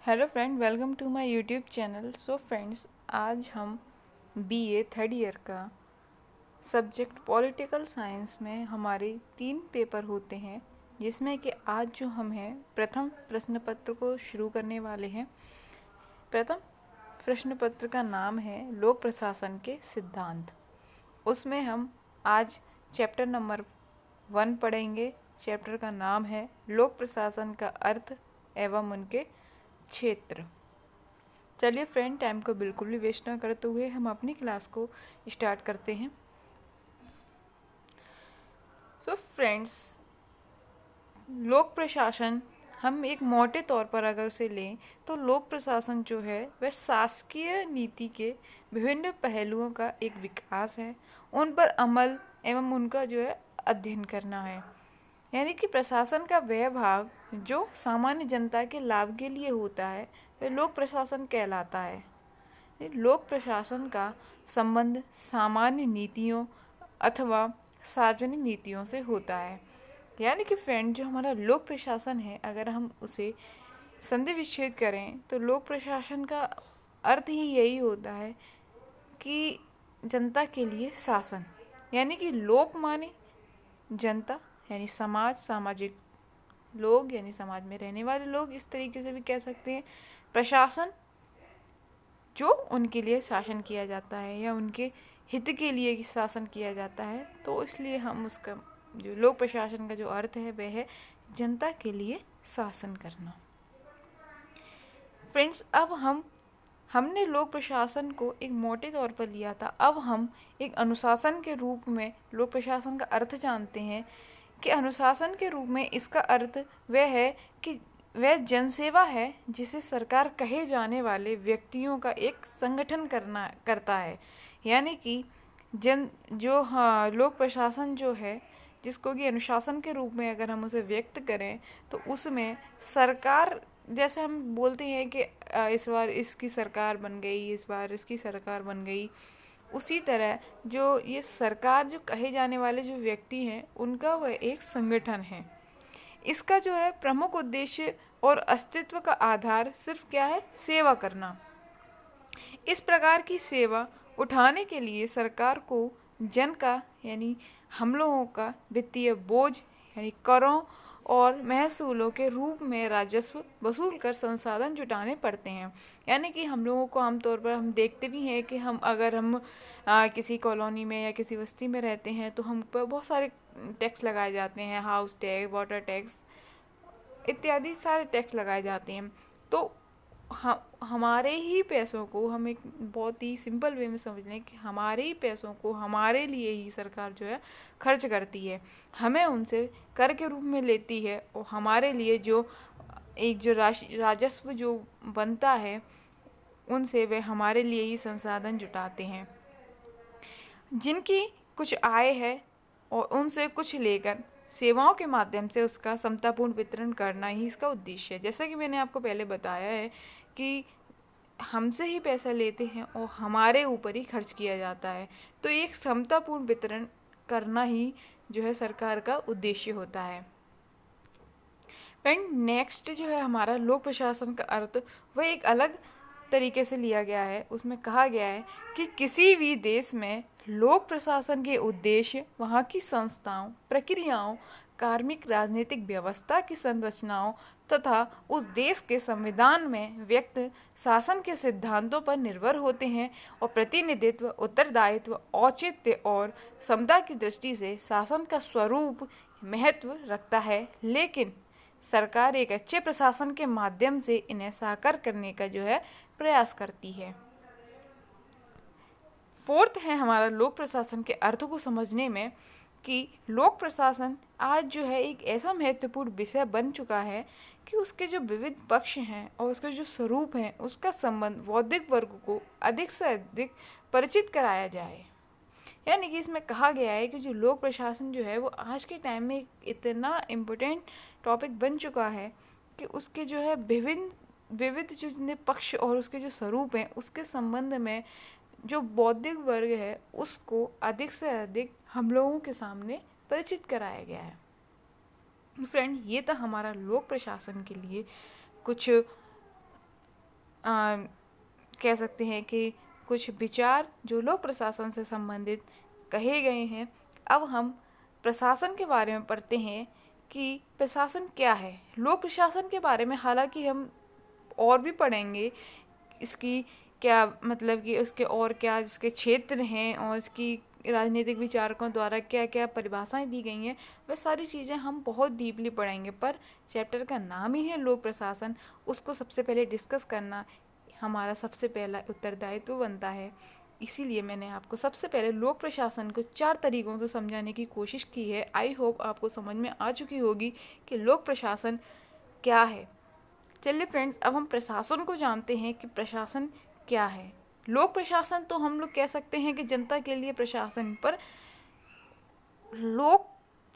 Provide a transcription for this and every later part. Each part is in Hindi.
Hello friend, welcome to my YouTube channel. So friends, आज हम बीए थर्ड ईयर का सब्जेक्ट पॉलिटिकल साइंस में हमारे 3 पेपर होते हैं, जिसमें कि आज जो हम हैं प्रथम प्रश्न पत्र को शुरू करने वाले हैं। प्रथम प्रश्न पत्र का नाम है लोक प्रशासन के सिद्धांत। उसमें हम आज चैप्टर नंबर 1 पढ़ेंगे। चैप्टर का नाम है लोक प्रशासन का अर्थ एवं उनके क्षेत्र। चलिए फ्रेंड, टाइम को बिल्कुल भी वेस्ट ना करते हुए हम अपनी क्लास को स्टार्ट करते हैं। सो फ्रेंड्स, लोक प्रशासन हम एक मोटे तौर पर अगर से लें तो लोक प्रशासन जो है वह शासकीय नीति के विभिन्न पहलुओं का एक विकास है, उन पर अमल एवं उनका जो है अध्ययन करना है। यानी कि प्रशासन का वह भाग जो सामान्य जनता के लाभ के लिए होता है वह लोक प्रशासन कहलाता है। लोक प्रशासन का संबंध सामान्य नीतियों अथवा सार्वजनिक नीतियों से होता है। यानी कि फ्रेंड, जो हमारा लोक प्रशासन है, अगर हम उसे संधि विच्छेद करें तो लोक प्रशासन का अर्थ ही यही होता है कि जनता के लिए शासन। यानी कि लोक माने जनता, यानी समाज, सामाजिक लोग यानी समाज में रहने वाले लोग, इस तरीके से भी कह सकते हैं। प्रशासन जो उनके लिए शासन किया जाता है या उनके हित के लिए शासन किया जाता है, तो इसलिए हम उसका जो लोक प्रशासन का जो अर्थ है वह है जनता के लिए शासन करना। फ्रेंड्स, अब हमने लोक प्रशासन को एक मोटे तौर पर लिया था। अब हम एक अनुशासन के रूप में लोक प्रशासन का अर्थ जानते हैं कि अनुशासन के रूप में इसका अर्थ वह है कि वह जनसेवा है जिसे सरकार कहे जाने वाले व्यक्तियों का एक संगठन करता है। यानी कि लोक प्रशासन जो है, जिसको कि अनुशासन के रूप में अगर हम उसे व्यक्त करें तो उसमें सरकार, जैसे हम बोलते हैं कि इस बार इसकी सरकार बन गई, इस बार इसकी सरकार बन गई, उसी तरह जो ये सरकार जो कहे जाने वाले जो व्यक्ति हैं उनका वह एक संगठन है। इसका जो है प्रमुख उद्देश्य और अस्तित्व का आधार सिर्फ क्या है? सेवा करना। इस प्रकार की सेवा उठाने के लिए सरकार को जन का यानी हम लोगों का वित्तीय बोझ यानी करों और महसूलों के रूप में राजस्व वसूल कर संसाधन जुटाने पड़ते हैं। यानी कि हम लोगों को आमतौर पर हम देखते भी हैं कि अगर हम किसी कॉलोनी में या किसी बस्ती में रहते हैं तो हम पर बहुत सारे टैक्स लगाए जाते हैं, हाउस टैक्स, वाटर टैक्स इत्यादि सारे टैक्स लगाए जाते हैं। तो हमारे ही पैसों को, हम एक बहुत ही सिंपल वे में समझ लें कि हमारे ही पैसों को हमारे लिए ही सरकार जो है खर्च करती है, हमें उनसे कर के रूप में लेती है और हमारे लिए जो राजस्व जो बनता है उनसे वे हमारे लिए ही संसाधन जुटाते हैं, जिनकी कुछ आय है और उनसे कुछ लेकर सेवाओं के माध्यम से उसका समतापूर्ण वितरण करना ही इसका उद्देश्य है। जैसा कि मैंने आपको पहले बताया है कि हमसे ही पैसा लेते हैं और हमारे ऊपर ही खर्च किया जाता है, तो एक समतापूर्ण वितरण करना ही जो है सरकार का उद्देश्य होता है। फ्रेंड, नेक्स्ट जो है हमारा लोक प्रशासन का अर्थ वह एक अलग तरीके से लिया गया है। उसमें कहा गया है कि किसी भी देश में लोक प्रशासन के उद्देश्य वहाँ की संस्थाओं, प्रक्रियाओं, कार्मिक राजनीतिक व्यवस्था की संरचनाओं तथा उस देश के संविधान में व्यक्त शासन के सिद्धांतों पर निर्भर होते हैं और प्रतिनिधित्व, उत्तरदायित्व, औचित्य और समता की दृष्टि से शासन का स्वरूप महत्व रखता है। लेकिन सरकार एक अच्छे प्रशासन के माध्यम से इन्हें साकार करने का जो है प्रयास करती है। फोर्थ है हमारा लोक प्रशासन के अर्थ को समझने में कि लोक प्रशासन आज जो है एक ऐसा महत्वपूर्ण विषय बन चुका है कि उसके जो विविध पक्ष हैं और उसके जो स्वरूप हैं उसका संबंध बौद्धिक वर्ग को अधिक से अधिक परिचित कराया जाए। यानी कि इसमें कहा गया है कि जो लोक प्रशासन जो है वो आज के टाइम में इतना इम्पोर्टेंट टॉपिक बन चुका है कि उसके जो है विविध जो जितने पक्ष और उसके जो स्वरूप हैं उसके संबंध में जो बौद्धिक वर्ग है उसको अधिक से अधिक हम लोगों के सामने परिचित कराया गया है। फ्रेंड, ये था हमारा लोक प्रशासन के लिए कुछ कह सकते हैं कि कुछ विचार जो लोक प्रशासन से संबंधित कहे गए हैं। अब हम प्रशासन के बारे में पढ़ते हैं कि प्रशासन क्या है। लोक प्रशासन के बारे में हालांकि हम और भी पढ़ेंगे, इसकी क्या मतलब कि उसके और क्या जिसके क्षेत्र हैं और इसकी राजनीतिक विचारकों द्वारा क्या क्या परिभाषाएं दी गई हैं, वह सारी चीज़ें हम बहुत डीपली पढ़ेंगे। पर चैप्टर का नाम ही है लोक प्रशासन, उसको सबसे पहले डिस्कस करना हमारा सबसे पहला उत्तरदायित्व बनता है। इसीलिए मैंने आपको सबसे पहले लोक प्रशासन को 4 तरीकों से समझाने की कोशिश की है। आई होप आपको समझ में आ चुकी होगी कि लोक प्रशासन क्या है। चलिए फ्रेंड्स, अब हम प्रशासन को जानते हैं कि प्रशासन क्या है। लोक प्रशासन तो हम लोग कह सकते हैं कि जनता के लिए प्रशासन, पर लोक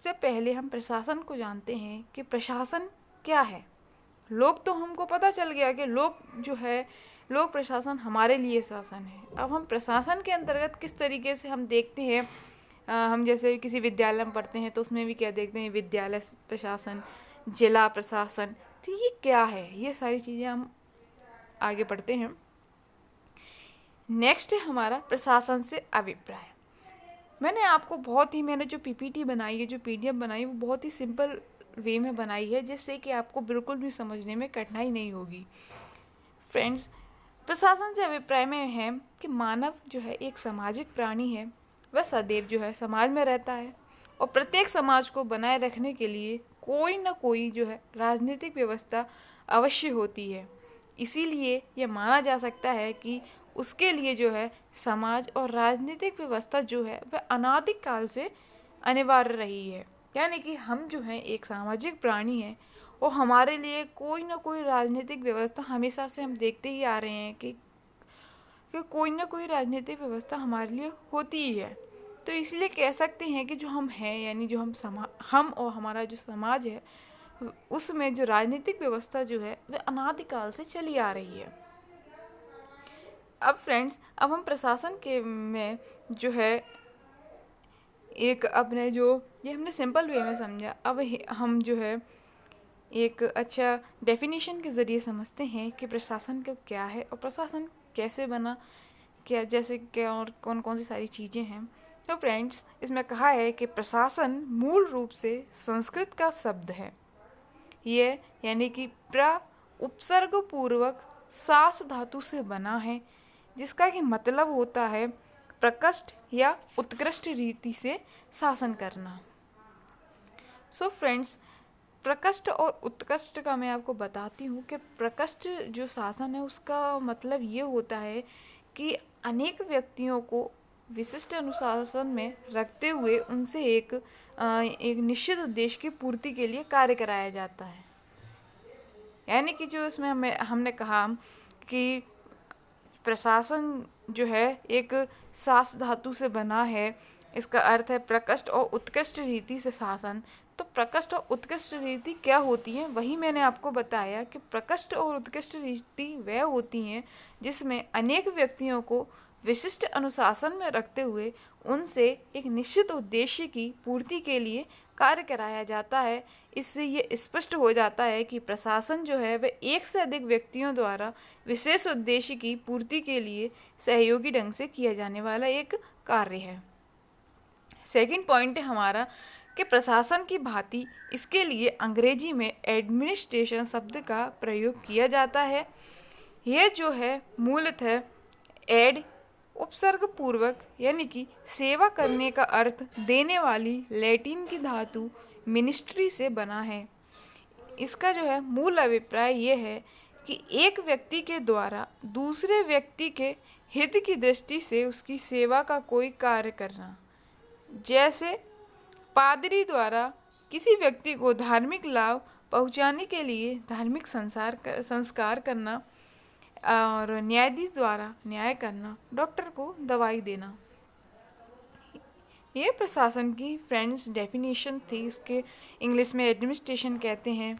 से पहले हम प्रशासन को जानते हैं कि प्रशासन क्या है। लोक तो हमको पता चल गया कि लोक जो है, लोक प्रशासन हमारे लिए शासन है। अब हम प्रशासन के अंतर्गत किस तरीके से हम देखते हैं, हम जैसे किसी विद्यालय में पढ़ते हैं तो उसमें भी क्या देखते हैं, विद्यालय प्रशासन, जिला प्रशासन। तो ये क्या है, ये सारी चीज़ें हम आगे पढ़ते हैं। नेक्स्ट है हमारा प्रशासन से अभिप्राय। मैंने जो पीपीटी बनाई है, जो पीडीएफ बनाई है, वो बहुत ही सिंपल वे में बनाई है, जिससे कि आपको बिल्कुल भी समझने में कठिनाई नहीं होगी। फ्रेंड्स, प्रशासन से अभिप्राय में है कि मानव जो है एक सामाजिक प्राणी है। वह सदैव जो है समाज में रहता है और प्रत्येक समाज को बनाए रखने के लिए कोई ना कोई जो है राजनीतिक व्यवस्था अवश्य होती है। इसीलिए यह माना जा सकता है कि उसके लिए जो है समाज और राजनीतिक व्यवस्था जो है वह अनादिकाल से अनिवार्य रही है। यानी कि हम जो हैं एक सामाजिक प्राणी हैं और हमारे लिए कोई ना कोई राजनीतिक व्यवस्था हमेशा से हम देखते ही आ रहे हैं कि कोई ना कोई राजनीतिक व्यवस्था हमारे लिए होती ही है। तो इसलिए कह सकते हैं कि जो हम हैं, यानी जो हम और हमारा जो समाज है, उसमें जो राजनीतिक व्यवस्था जो है वह अनादिकाल से चली आ रही है। अब फ्रेंड्स, अब हम प्रशासन के में जो है एक अपने जो ये हमने सिंपल वे में समझा, अब हम जो है एक अच्छा डेफिनेशन के ज़रिए समझते हैं कि प्रशासन का क्या है और प्रशासन कैसे बना, क्या जैसे क्या और कौन कौन सी सारी चीज़ें हैं। तो फ्रेंड्स, इसमें कहा है कि प्रशासन मूल रूप से संस्कृत का शब्द है। ये यानी कि उपसर्ग पूर्वक सास धातु से बना है, जिसका कि मतलब होता है प्रकृष्ट या उत्कृष्ट रीति से शासन करना। सो फ्रेंड्स, प्रकृष्ट और उत्कृष्ट का मैं आपको बताती हूँ कि प्रकृष्ट जो शासन है उसका मतलब ये होता है कि अनेक व्यक्तियों को विशिष्ट अनुशासन में रखते हुए उनसे एक निश्चित उद्देश्य की पूर्ति के लिए कार्य कराया जाता है। यानी कि जो इसमें हमने कहा कि प्रशासन जो है एक सास धातु से बना है, इसका अर्थ है प्रकृष्ट और उत्कृष्ट रीति से शासन। तो प्रकृष्ट और उत्कृष्ट रीति क्या होती है, वही मैंने आपको बताया कि प्रकृष्ट और उत्कृष्ट रीति वह होती हैं जिसमें अनेक व्यक्तियों को विशिष्ट अनुशासन में रखते हुए उनसे एक निश्चित उद्देश्य की पूर्ति के लिए कार्य कराया जाता है। इससे ये स्पष्ट हो जाता है कि प्रशासन जो है वह एक से अधिक व्यक्तियों द्वारा विशेष उद्देश्य की पूर्ति के लिए सहयोगी ढंग से किया जाने वाला एक कार्य है। सेकंड पॉइंट है हमारा कि प्रशासन की भांति इसके लिए अंग्रेजी में एडमिनिस्ट्रेशन शब्द का प्रयोग किया जाता है। यह जो है मूलतः एड उपसर्ग पूर्वक यानी कि सेवा करने का अर्थ देने वाली लैटिन की धातु मिनिस्ट्री से बना है। इसका जो है मूल अभिप्राय यह है कि एक व्यक्ति के द्वारा दूसरे व्यक्ति के हित की दृष्टि से उसकी सेवा का कोई कार्य करना। जैसे पादरी द्वारा किसी व्यक्ति को धार्मिक लाभ पहुंचाने के लिए धार्मिक संस्कार करना और न्यायाधीश द्वारा न्याय करना, डॉक्टर को दवाई देना। ये प्रशासन की फ्रेंड्स डेफिनेशन थी, उसके इंग्लिश में एडमिनिस्ट्रेशन कहते हैं।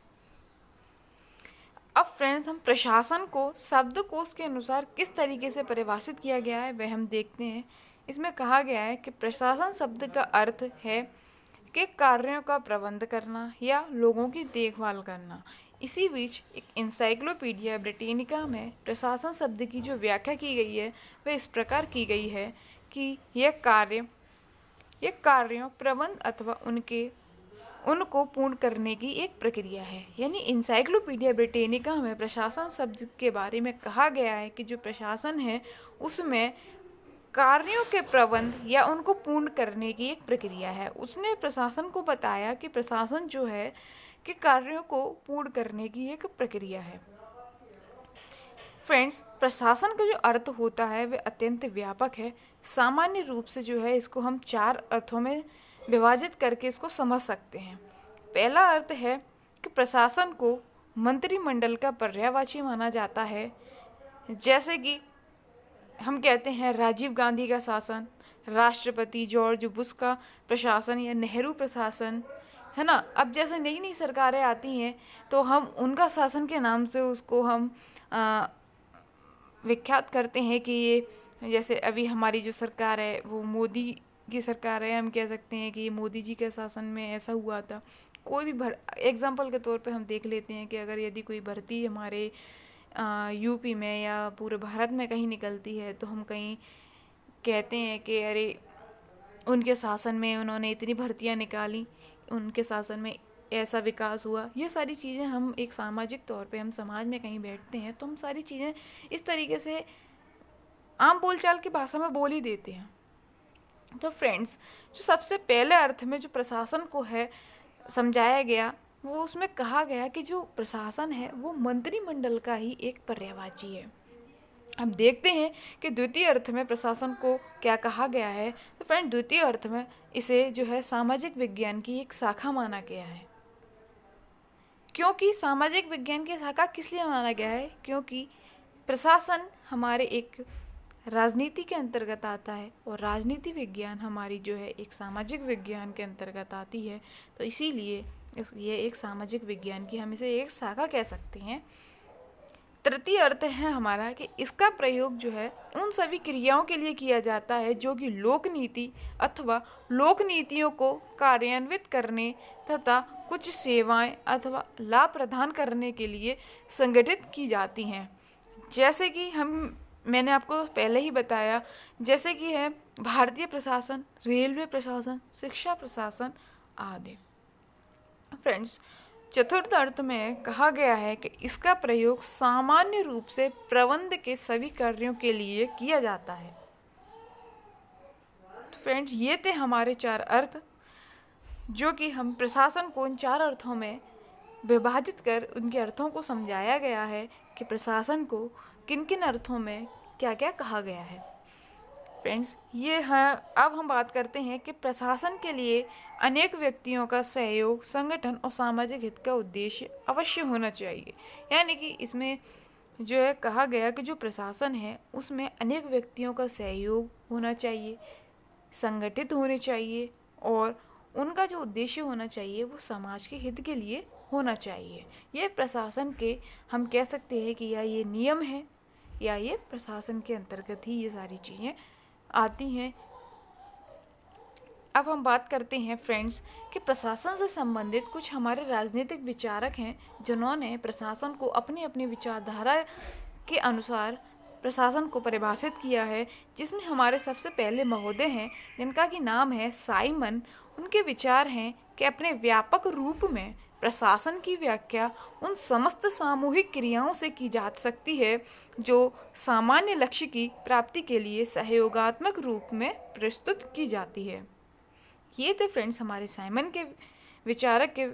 अब फ्रेंड्स, हम प्रशासन को शब्दकोश के अनुसार किस तरीके से परिभाषित किया गया है वह हम देखते हैं। इसमें कहा गया है कि प्रशासन शब्द का अर्थ है कि कार्यों का प्रबंध करना या लोगों की देखभाल करना। इसी बीच एक इंसाइक्लोपीडिया ब्रिटानिका में प्रशासन शब्द की जो व्याख्या की गई है वह इस प्रकार की गई है कि यह कार्यों प्रबंध अथवा उनको पूर्ण करने की एक प्रक्रिया है। यानी इंसाइक्लोपीडिया ब्रिटानिका में प्रशासन शब्द के बारे में कहा गया है कि जो प्रशासन है उसमें कार्यों के प्रबंध या उनको पूर्ण करने की एक प्रक्रिया है। उसने प्रशासन को बताया कि प्रशासन जो है कि कार्यों को पूर्ण करने की एक प्रक्रिया है। फ्रेंड्स, प्रशासन का जो अर्थ होता है वह अत्यंत व्यापक है। सामान्य रूप से जो है इसको हम 4 अर्थों में विभाजित करके इसको समझ सकते हैं। पहला अर्थ है कि प्रशासन को मंत्रिमंडल का पर्यायवाची माना जाता है। जैसे कि हम कहते हैं राजीव गांधी का शासन, राष्ट्रपति जॉर्ज बुश का प्रशासन या नेहरू प्रशासन, है ना। अब जैसे नई नई सरकारें आती हैं तो हम उनका शासन के नाम से उसको हम विख्यात करते हैं कि ये, जैसे अभी हमारी जो सरकार है वो मोदी की सरकार है, हम कह सकते हैं कि ये मोदी जी के शासन में ऐसा हुआ था। कोई भी एग्जाम्पल के तौर पे हम देख लेते हैं कि अगर यदि कोई भर्ती हमारे यूपी में या पूरे भारत में कहीं निकलती है तो हम कहीं कहते हैं कि अरे उनके शासन में उन्होंने इतनी भर्तियां निकाली, उनके शासन में ऐसा विकास हुआ। ये सारी चीज़ें हम एक सामाजिक तौर पे हम समाज में कहीं बैठते हैं तो हम सारी चीज़ें इस तरीके से आम बोलचाल की भाषा में बोल ही देते हैं। तो फ्रेंड्स, जो सबसे पहले अर्थ में जो प्रशासन को है समझाया गया वो उसमें कहा गया कि जो प्रशासन है वो मंत्रिमंडल का ही एक पर्यायवाची है। अब देखते हैं कि द्वितीय अर्थ में प्रशासन को क्या कहा गया है। तो फ्रेंड, द्वितीय अर्थ में इसे जो है सामाजिक विज्ञान की एक शाखा माना गया है। क्योंकि सामाजिक विज्ञान की शाखा किस लिए माना गया है? क्योंकि प्रशासन हमारे एक राजनीति के अंतर्गत आता है और राजनीति विज्ञान हमारी जो है एक सामाजिक विज्ञान के अंतर्गत आती है। तो इसीलिए ये एक सामाजिक विज्ञान की हम इसे एक शाखा कह सकते हैं। तृतीय अर्थ है हमारा कि इसका प्रयोग जो है उन सभी क्रियाओं के लिए किया जाता है जो कि लोक नीति अथवा लोक नीतियों को कार्यान्वित करने तथा कुछ सेवाएं अथवा लाभ प्रदान करने के लिए संगठित की जाती हैं। जैसे कि मैंने आपको पहले ही बताया, जैसे कि है भारतीय प्रशासन, रेलवे प्रशासन, शिक्षा प्रशासन आदि। फ्रेंड्स, चतुर्थ अर्थ में कहा गया है कि इसका प्रयोग सामान्य रूप से प्रबंध के सभी कार्यों के लिए किया जाता है। तो फ्रेंड्स, ये थे हमारे 4 अर्थ, जो कि हम प्रशासन को इन 4 अर्थों में विभाजित कर उनके अर्थों को समझाया गया है कि प्रशासन को किन किन अर्थों में क्या क्या कहा गया है। फ्रेंड्स, ये है। अब हम बात करते हैं कि प्रशासन के लिए अनेक व्यक्तियों का सहयोग, संगठन और सामाजिक हित का उद्देश्य अवश्य होना चाहिए। यानी कि इसमें जो है कहा गया कि जो प्रशासन है उसमें अनेक व्यक्तियों का सहयोग होना चाहिए, संगठित होने चाहिए और उनका जो उद्देश्य होना चाहिए वो समाज के हित के लिए होना चाहिए। ये प्रशासन के हम कह सकते हैं कि या ये नियम है या ये प्रशासन के अंतर्गत ही ये सारी चीज़ें आती हैं। अब हम बात करते हैं फ्रेंड्स कि प्रशासन से संबंधित कुछ हमारे राजनीतिक विचारक हैं जिन्होंने प्रशासन को अपनी अपनी विचारधारा के अनुसार प्रशासन को परिभाषित किया है, जिसमें हमारे सबसे पहले महोदय हैं जिनका कि नाम है साइमन। उनके विचार हैं कि अपने व्यापक रूप में प्रशासन की व्याख्या उन समस्त सामूहिक क्रियाओं से की जा सकती है जो सामान्य लक्ष्य की प्राप्ति के लिए सहयोगात्मक रूप में प्रस्तुत की जाती है। ये थे फ्रेंड्स हमारे साइमन के विचारक के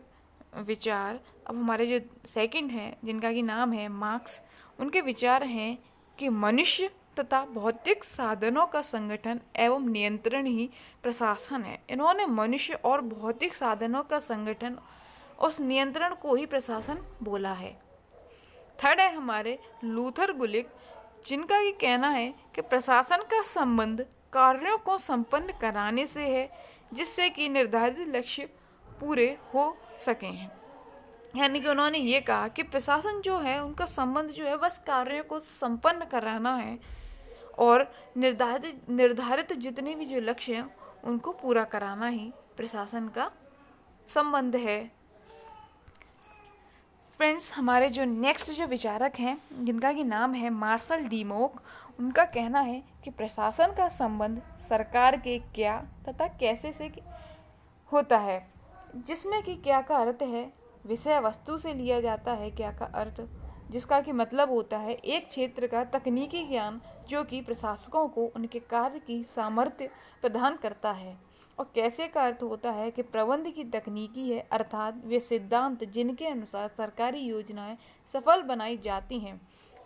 विचार। अब हमारे जो सेकंड हैं जिनका कि नाम है मार्क्स, उनके विचार हैं कि मनुष्य तथा भौतिक साधनों का संगठन एवं नियंत्रण ही प्रशासन है। इन्होंने मनुष्य और भौतिक साधनों का संगठन, उस नियंत्रण को ही प्रशासन बोला है। थर्ड है हमारे लूथर गुलिक, जिनका ये कहना है कि प्रशासन का संबंध कार्यों को संपन्न कराने से है जिससे कि निर्धारित लक्ष्य पूरे हो सके हैं। यानी कि उन्होंने ये कहा कि प्रशासन जो है उनका संबंध जो है बस कार्यों को संपन्न कराना है और निर्धारित जितने भी जो लक्ष्य हैं उनको पूरा कराना ही प्रशासन का संबंध है। फ्रेंड्स, हमारे जो नेक्स्ट जो विचारक हैं जिनका कि नाम है मार्शल डीमोक, उनका कहना है कि प्रशासन का संबंध सरकार के क्या तथा कैसे से होता है, जिसमें कि क्या का अर्थ है विषय वस्तु से लिया जाता है, क्या का अर्थ जिसका कि मतलब होता है एक क्षेत्र का तकनीकी ज्ञान जो कि प्रशासकों को उनके कार्य की सामर्थ्य प्रदान करता है, और कैसे का अर्थ होता है कि प्रबंध की तकनीकी है, अर्थात वे सिद्धांत जिनके अनुसार सरकारी योजनाएं सफल बनाई जाती हैं।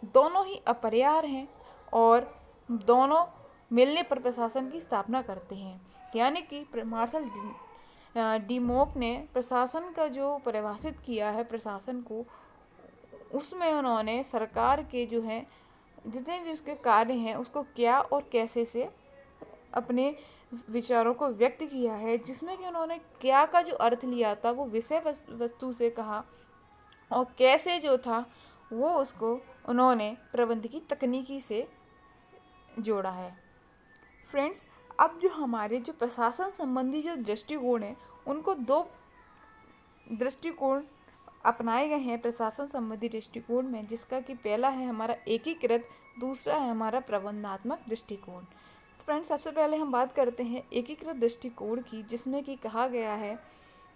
दोनों ही अपरिहार्य हैं और दोनों मिलने पर प्रशासन की स्थापना करते हैं। यानी कि मार्शल डीमोक ने प्रशासन का जो परिभाषित किया है प्रशासन को, उसमें उन्होंने सरकार के जो है जितने भी उसके कार्य हैं उसको क्या और कैसे से अपने विचारों को व्यक्त किया है, जिसमें कि उन्होंने क्या का जो अर्थ लिया था वो विषय वस्तु से कहा, और कैसे जो था वो उसको उन्होंने प्रबंध की तकनीकी से जोड़ा है। फ्रेंड्स, अब जो हमारे जो प्रशासन संबंधी जो दृष्टिकोण है उनको दो दृष्टिकोण अपनाए गए हैं प्रशासन संबंधी दृष्टिकोण में, जिसका कि पहला है हमारा एकीकृत, दूसरा है हमारा प्रबंधात्मक दृष्टिकोण। फ्रेंड्स, सबसे पहले हम बात करते हैं एकीकृत दृष्टिकोण की, जिसमें कि कहा गया है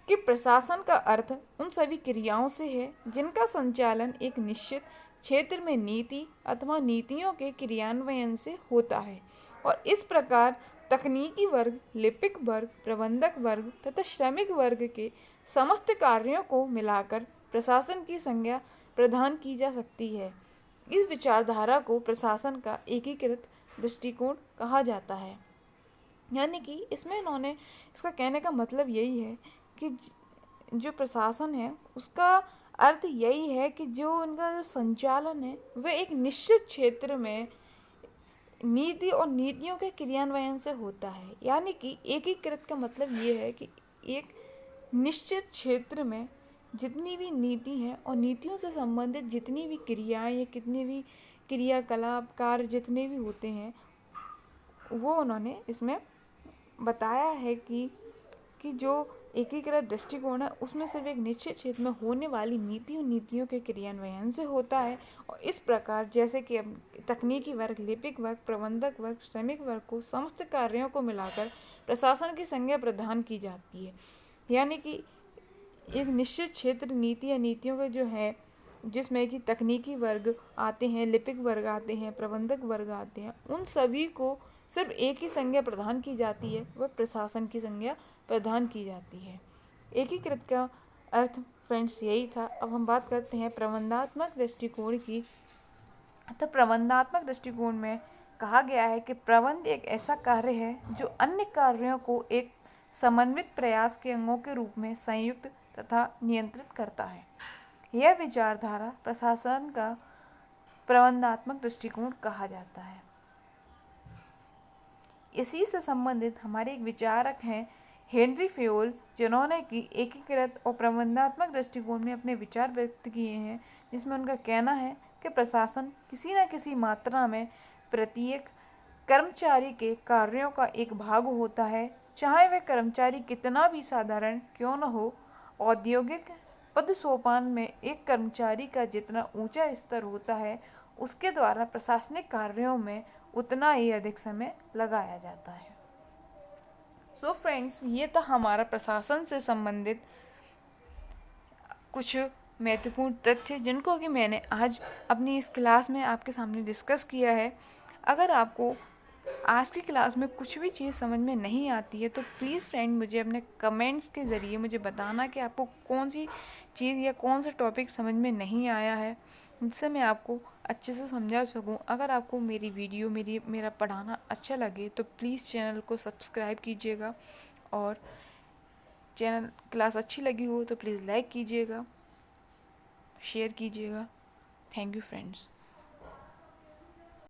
कि प्रशासन का अर्थ उन सभी क्रियाओं से है जिनका संचालन एक निश्चित क्षेत्र में नीति अथवा नीतियों के क्रियान्वयन से होता है, और इस प्रकार तकनीकी वर्ग, लिपिक वर्ग, प्रबंधक वर्ग तथा श्रमिक वर्ग के समस्त कार्यों को मिलाकर प्रशासन की संज्ञा प्रदान की जा सकती है। इस विचारधारा को प्रशासन का एकीकृत दृष्टिकोण कहा जाता है। यानी कि इसमें इन्होंने इसका कहने का मतलब यही है कि जो प्रशासन है उसका अर्थ यही है कि जो उनका जो संचालन है वह एक निश्चित क्षेत्र में नीति और नीतियों के क्रियान्वयन से होता है। यानी कि एकीकृत का मतलब ये है कि एक निश्चित क्षेत्र में जितनी भी नीति हैं और नीतियों से संबंधित जितनी भी क्रियाएं या कितने भी क्रियाकलाप कार्य जितने भी होते हैं वो उन्होंने इसमें बताया है कि जो एकीकृत दृष्टिकोण है उसमें सिर्फ एक निश्चित क्षेत्र में होने वाली नीतियों के क्रियान्वयन से होता है, और इस प्रकार जैसे कि अब तकनीकी वर्ग, लिपिक वर्ग, प्रबंधक वर्ग, श्रमिक वर्ग को समस्त कार्यों को मिलाकर प्रशासन की संज्ञा प्रदान की जाती है। यानी कि एक निश्चित क्षेत्र नीति या नीतियों का जो है जिसमें कि तकनीकी वर्ग आते हैं, लिपिक वर्ग आते हैं, प्रबंधक वर्ग आते हैं, उन सभी को सिर्फ एक ही संज्ञा प्रदान की जाती है, वह प्रशासन की संज्ञा प्रदान की जाती है। एकीकृत का अर्थ फ्रेंड्स यही था। अब हम बात करते हैं प्रबंधात्मक दृष्टिकोण की। तो प्रबंधात्मक दृष्टिकोण में कहा गया है कि प्रबंध एक ऐसा कार्य है जो अन्य कार्यों को एक समन्वित प्रयास के अंगों के रूप में संयुक्त तथा नियंत्रित करता है। यह विचारधारा प्रशासन का प्रबंधात्मक दृष्टिकोण कहा जाता है। इसी से संबंधित हमारे एक विचारक हैं हेनरी फेयोल, जिन्होंने कि एकीकृत और प्रबंधात्मक दृष्टिकोण में अपने विचार व्यक्त किए हैं, जिसमें उनका कहना है कि प्रशासन किसी न किसी मात्रा में प्रत्येक कर्मचारी के कार्यों का एक भाग होता है, चाहे वह कर्मचारी कितना भी साधारण क्यों न हो। औद्योगिक पद सोपान में एक कर्मचारी का जितना ऊंचा स्तर होता है उसके द्वारा प्रशासनिक कार्यों में उतना ही अधिक समय लगाया जाता है। सो फ्रेंड्स, ये था हमारा प्रशासन से संबंधित कुछ महत्वपूर्ण तथ्य जिनको कि मैंने आज अपनी इस क्लास में आपके सामने डिस्कस किया है। अगर आपको आज की क्लास में कुछ भी चीज़ समझ में नहीं आती है तो प्लीज़ फ्रेंड मुझे अपने कमेंट्स के ज़रिए मुझे बताना कि आपको कौन सी चीज़ या कौन सा टॉपिक समझ में नहीं आया है, जिससे मैं आपको अच्छे से समझा सकूं। अगर आपको मेरी वीडियो मेरा पढ़ाना अच्छा लगे तो प्लीज़ चैनल को सब्सक्राइब कीजिएगा, और चैनल क्लास अच्छी लगी हो तो प्लीज़ लाइक कीजिएगा, शेयर कीजिएगा। Thank you friends.